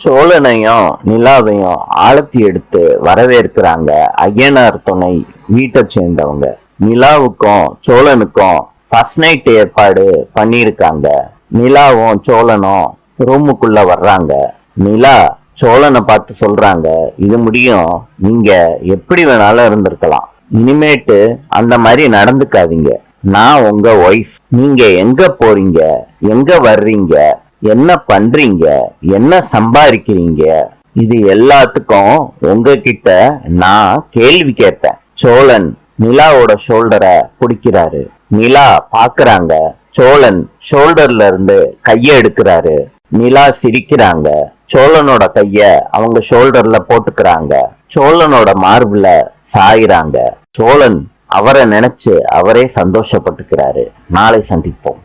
சோழனையும் நிலாவையும் ஆழத்தி எடுத்து வரவேற்கிறாங்க ஐயனார் துணை வீட்டை சேர்ந்தவங்க. நிலாவுக்கும் சோழனுக்கும் ஃபர்ஸ்ட் நைட் ஏற்பாடு பண்ணியிருக்காங்க. நிலாவும் சோழனும் ரூமுக்குள்ள வர்றாங்க. நிலா சோழனை பார்த்து சொல்றாங்க, இது முடியும், நீங்க எப்படி வேணாலும் இருந்திருக்கலாம், இனிமேட்டு அந்த மாதிரி நடந்துக்காதீங்க. நான் உங்க ஒய்ஃப். நீங்க எங்க போறீங்க, எங்க வர்றீங்க, என்ன பண்றீங்க, என்ன சம்பாதிக்கிறீங்க, இது எல்லாத்துக்கும் உங்ககிட்ட நான் கேள்வி கேட்பேன். சோழன் நிலாவோட ஷோல்டரை பிடிக்கிறாரு. நிலா பாக்குறாங்க. சோழன் ஷோல்டர்ல இருந்து கைய எடுக்கிறாரு. நிலா சிரிக்கிறாங்க. சோழனோட கைய அவங்க ஷோல்டர்ல போட்டுக்கிறாங்க. சோழனோட மார்புல சாயிறாங்க. சோழன் அவரை நினைச்சு அவரே சந்தோஷப்பட்டுக்கிறாரு. நாளை சந்திப்போம்.